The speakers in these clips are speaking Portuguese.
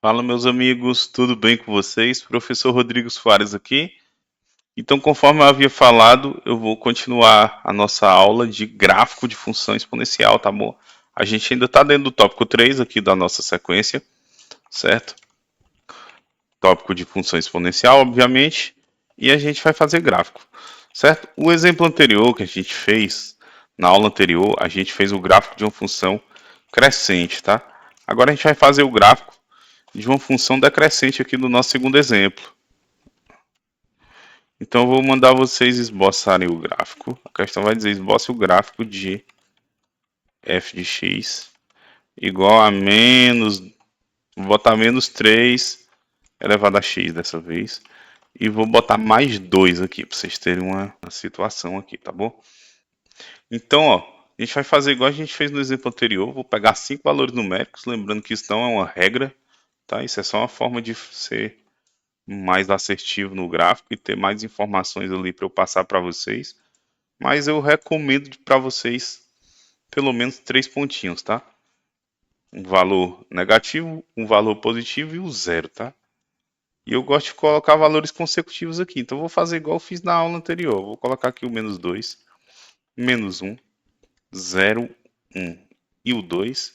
Fala, meus amigos, tudo bem com vocês? Professor Rodrigo Soares aqui. Então, conforme eu havia falado, eu vou continuar a nossa aula de gráfico de função exponencial, tá bom? A gente ainda está dentro do tópico 3 aqui da nossa sequência, certo? Tópico de função exponencial, obviamente, e a gente vai fazer gráfico, certo? O exemplo anterior que a gente fez, na aula anterior, a gente fez o gráfico de uma função crescente, tá? Agora a gente vai fazer o gráfico de uma função decrescente aqui no nosso segundo exemplo. Então eu vou mandar vocês esboçarem o gráfico. A questão vai dizer esboce o gráfico de f de x igual a menos, vou botar menos 3 elevado a x dessa vez. E vou botar mais 2 aqui, para vocês terem uma situação aqui, tá bom? Então, ó, a gente vai fazer igual a gente fez no exemplo anterior. Vou pegar 5 valores numéricos, lembrando que isso não é uma regra, tá? Isso é só uma forma de ser mais assertivo no gráfico e ter mais informações ali para eu passar para vocês. Mas eu recomendo para vocês pelo menos 3 pontinhos, tá? Um valor negativo, um valor positivo e o zero, tá? E eu gosto de colocar valores consecutivos aqui. Então eu vou fazer igual eu fiz na aula anterior. Vou colocar aqui o menos 2, menos 1, 0, 1 e o 2.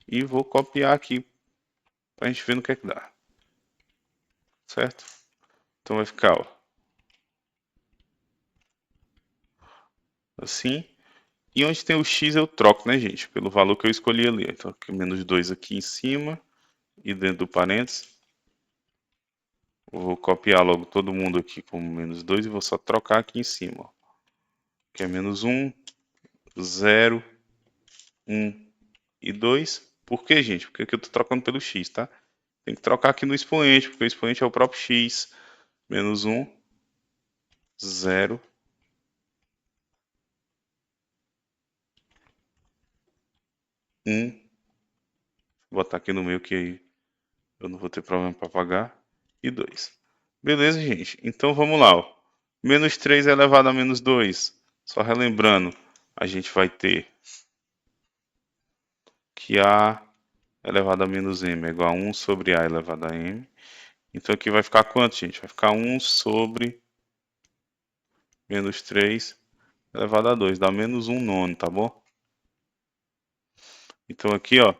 E vou copiar aqui para a gente ver no que é que dá. Certo? Então vai ficar, ó, assim. E onde tem o x eu troco, né, gente? Pelo valor que eu escolhi ali. Então aqui menos 2 aqui em cima. E dentro do parênteses. Vou copiar logo todo mundo aqui como menos 2 e vou só trocar aqui em cima. Ó. Que é menos 1, 0, 1 e 2. Por que, gente? Porque aqui eu estou trocando pelo x, tá? Tem que trocar aqui no expoente, porque o expoente é o próprio x. Menos 1, 0, 1. Vou botar aqui no meio que aí eu não vou ter problema para apagar. E 2. Beleza, gente? Então vamos lá. Ó. Menos 3 elevado a menos 2. Só relembrando, a gente vai ter que a elevado a menos m é igual a 1 sobre a elevado a m. Então aqui vai ficar quanto, gente? Vai ficar 1 sobre menos 3 elevado a 2. Dá menos 1 nono, tá bom? Então aqui, ó.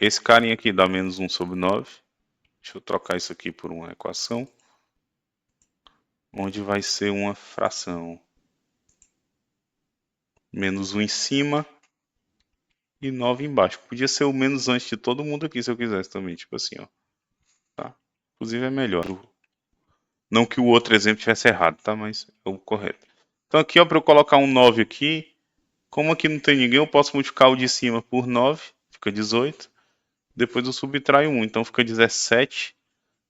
Esse carinha aqui dá menos 1 sobre 9. Deixa eu trocar isso aqui por uma equação. Onde vai ser uma fração. Menos 1 em cima e 9 embaixo. Podia ser o menos antes de todo mundo aqui se eu quisesse também. Tipo assim, ó. Tá? Inclusive é melhor. Não que o outro exemplo tivesse errado, tá? Mas é o correto. Então aqui, ó, para eu colocar um 9 aqui, como aqui não tem ninguém, eu posso multiplicar o de cima por 9, fica 18. Depois eu subtraio 1, então fica 17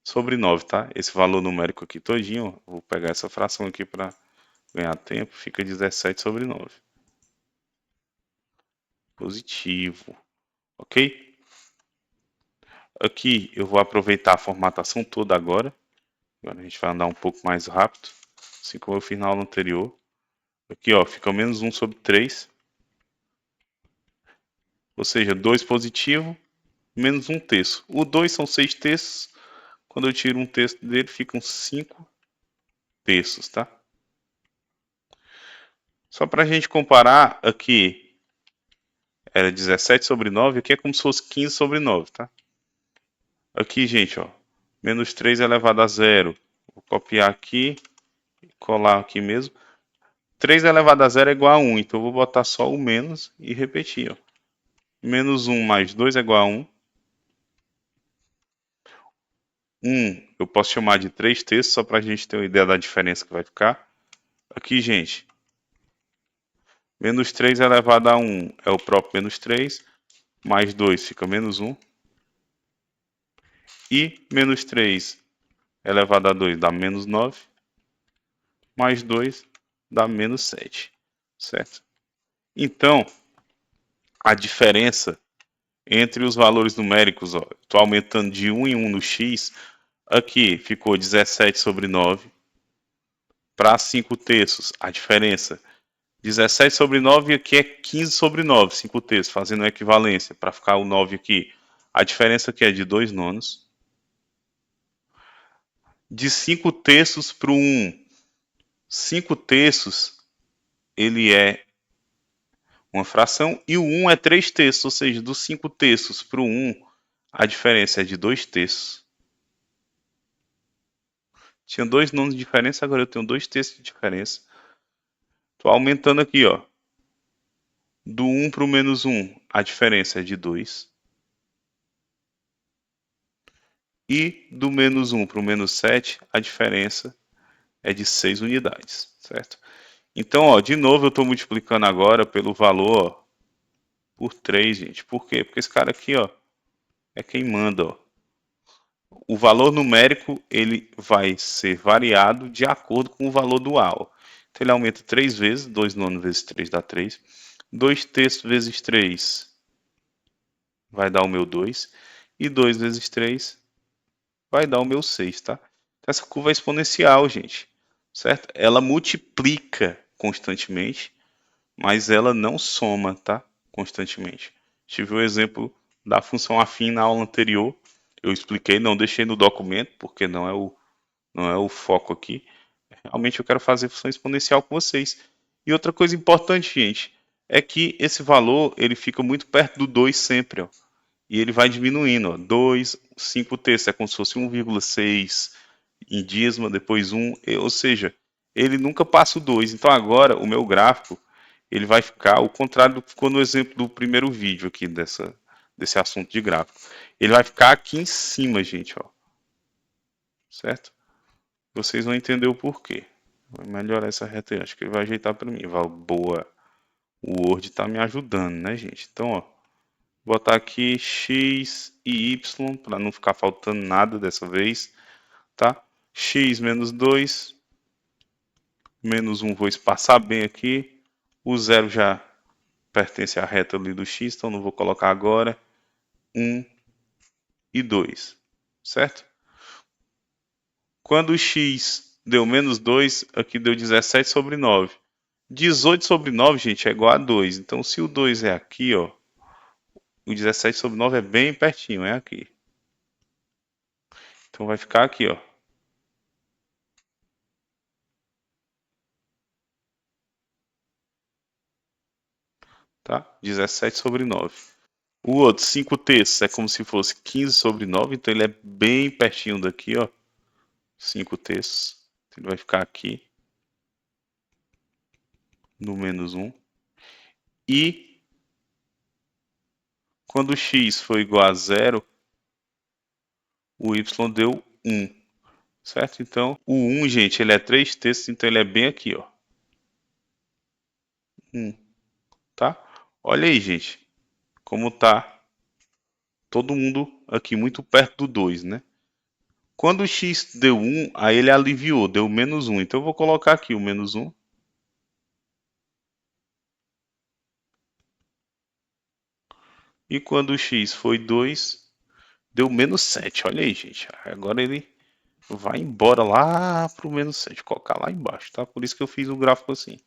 sobre 9, tá? Esse valor numérico aqui todinho, ó, vou pegar essa fração aqui para ganhar tempo, fica 17 sobre 9. Positivo, ok? Aqui eu vou aproveitar a formatação toda agora. Agora a gente vai andar um pouco mais rápido, assim como eu fiz na aula anterior. Aqui, ó, fica menos 1 sobre 3. Ou seja, 2 positivo, menos 1 terço. O 2 são 6 terços. Quando eu tiro um terço dele, ficam 5 terços, tá? Só para a gente comparar, aqui era 17 sobre 9, aqui é como se fosse 15 sobre 9, tá? Aqui, gente, ó, menos 3 elevado a zero. Vou copiar aqui, colar aqui mesmo. 3 elevado a zero é igual a 1, então eu vou botar só o menos e repetir, ó. Menos 1 mais 2 é igual a 1. 1 eu posso chamar de 3 terços, só para a gente ter uma ideia da diferença que vai ficar. Aqui, gente, menos 3 elevado a 1 é o próprio menos 3, mais 2 fica menos 1. E menos 3 elevado a 2 dá menos 9, mais 2 dá menos 7, certo? Então, a diferença entre os valores numéricos, estou aumentando de 1 em 1 no x, aqui ficou 17 sobre 9, para 5 terços, a diferença. 17 sobre 9 aqui é 15 sobre 9, 5 terços, fazendo a equivalência, para ficar o 9 aqui. A diferença aqui é de 2 nonos. De 5 terços para o 1. 5 terços, ele é uma fração, e o 1 é 3 terços, ou seja, dos 5 terços para o 1, a diferença é de 2 terços. Tinha 2 nonos de diferença, agora eu tenho 2 terços de diferença. Estou aumentando aqui, ó. Do 1 para o menos 1, a diferença é de 2. E do menos 1 para o menos 7, a diferença é de 6 unidades, certo? Então, ó, de novo eu estou multiplicando agora pelo valor, ó, por 3, gente. Por quê? Porque esse cara aqui, ó, é quem manda, ó. O valor numérico ele vai ser variado de acordo com o valor dual. Então ele aumenta 3 vezes, 2 nonos vezes 3 dá 3. 2 terços vezes 3 vai dar o meu 2. E 2 vezes 3 vai dar o meu 6, tá? Então, essa curva é exponencial, gente, certo? Ela multiplica constantemente, mas ela não soma, tá? Constantemente. Tive o exemplo da função afim na aula anterior. Eu expliquei, não deixei no documento, porque não é o foco aqui. Realmente eu quero fazer função exponencial com vocês. E outra coisa importante, gente, é que esse valor ele fica muito perto do 2 sempre, ó. E ele vai diminuindo, ó. 2, 5 terços, é como se fosse 1,6 em dízima, depois 1, ou seja, ele nunca passa o 2. Então agora o meu gráfico ele vai ficar o contrário do que ficou no exemplo do primeiro vídeo aqui desse assunto de gráfico. Ele vai ficar aqui em cima, gente, ó. Certo? Vocês vão entender o porquê. Vou melhorar essa reta aí. Acho que ele vai ajeitar para mim. Boa. O Word está me ajudando, né, gente? Então, ó. Vou botar aqui x e y para não ficar faltando nada dessa vez, tá? X menos 2, menos 1 vou espaçar bem aqui. O zero já pertence à reta ali do x, então não vou colocar agora. 1 e 2, certo? Quando o x deu menos 2, aqui deu 17 sobre 9. 18 sobre 9, gente, é igual a 2. Então, se o 2 é aqui, ó, o 17 sobre 9 é bem pertinho, é aqui. Então, vai ficar aqui, ó. Tá? 17 sobre 9. O outro, 5 terços, é como se fosse 15 sobre 9, então ele é bem pertinho daqui, ó. 5 terços. Então, ele vai ficar aqui, no menos 1. E quando o x foi igual a 0, o y deu 1, certo? Então, o 1, gente, ele é 3 terços, então ele é bem aqui, ó. 1, tá? Olha aí, gente, como tá todo mundo aqui muito perto do 2, né? Quando o x deu 1, aí ele aliviou, deu menos 1. Então eu vou colocar aqui o menos 1. E quando o x foi 2, deu menos 7. Olha aí, gente. Agora ele vai embora lá pro menos 7. Vou colocar lá embaixo, tá? Por isso que eu fiz o gráfico assim.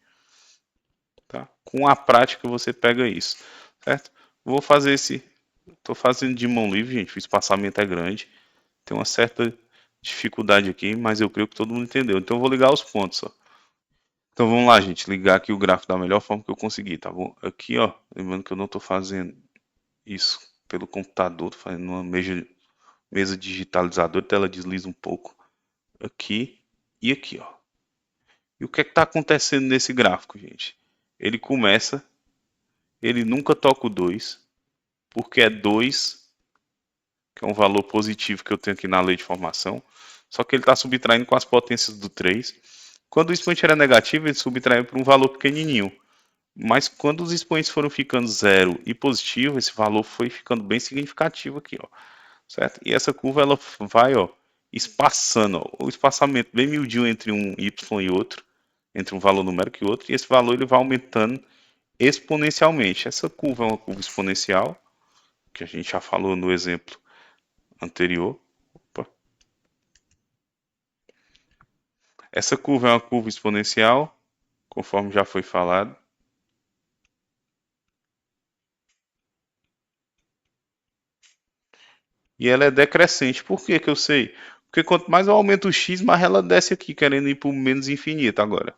Tá? Com a prática você pega isso, certo? Vou fazer esse... Estou fazendo de mão livre, gente. O espaçamento é grande. Tem uma certa dificuldade aqui, mas eu creio que todo mundo entendeu. Então eu vou ligar os pontos, ó. Então vamos lá, gente. Ligar aqui o gráfico da melhor forma que eu conseguir, tá bom? Aqui, ó. Lembrando que eu não estou fazendo isso pelo computador. Estou fazendo numa mesa digitalizadora. A tela desliza um pouco. Aqui e aqui, ó. E o que é que está acontecendo nesse gráfico, gente? Ele começa, ele nunca toca o 2, porque é 2, que é um valor positivo que eu tenho aqui na lei de formação, só que ele está subtraindo com as potências do 3. Quando o expoente era negativo, ele subtraiu para um valor pequenininho. Mas quando os expoentes foram ficando zero e positivo, esse valor foi ficando bem significativo aqui, ó, certo? E essa curva ela vai, ó, espaçando, ó, o espaçamento bem miudinho entre um y e outro, entre um valor numérico e outro, e esse valor ele vai aumentando exponencialmente. Essa curva é uma curva exponencial, que a gente já falou no exemplo anterior. Opa. Essa curva é uma curva exponencial, conforme já foi falado. E ela é decrescente. Por que que eu sei? Porque quanto mais eu aumento o x, mais ela desce aqui, querendo ir para o menos infinito agora.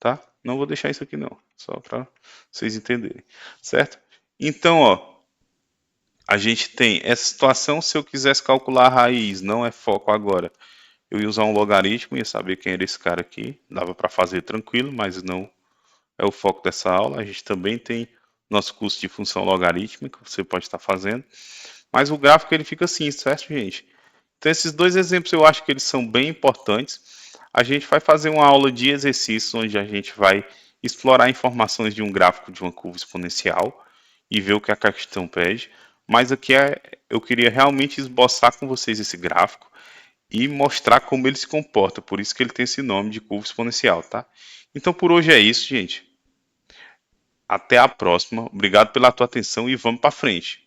Tá? Não vou deixar isso aqui não, só para vocês entenderem. Certo? Então, ó, a gente tem essa situação. Se eu quisesse calcular a raiz, não é foco agora. Eu ia usar um logaritmo, ia saber quem era esse cara aqui. Dava para fazer tranquilo, mas não é o foco dessa aula. A gente também tem nosso curso de função logarítmica, você pode estar fazendo. Mas o gráfico ele fica assim, certo, gente? Então, esses dois exemplos eu acho que eles são bem importantes. A gente vai fazer uma aula de exercícios onde a gente vai explorar informações de um gráfico de uma curva exponencial e ver o que a questão pede. Mas aqui eu queria realmente esboçar com vocês esse gráfico e mostrar como ele se comporta. Por isso que ele tem esse nome de curva exponencial, tá? Então por hoje é isso, gente. Até a próxima. Obrigado pela tua atenção e vamos para frente.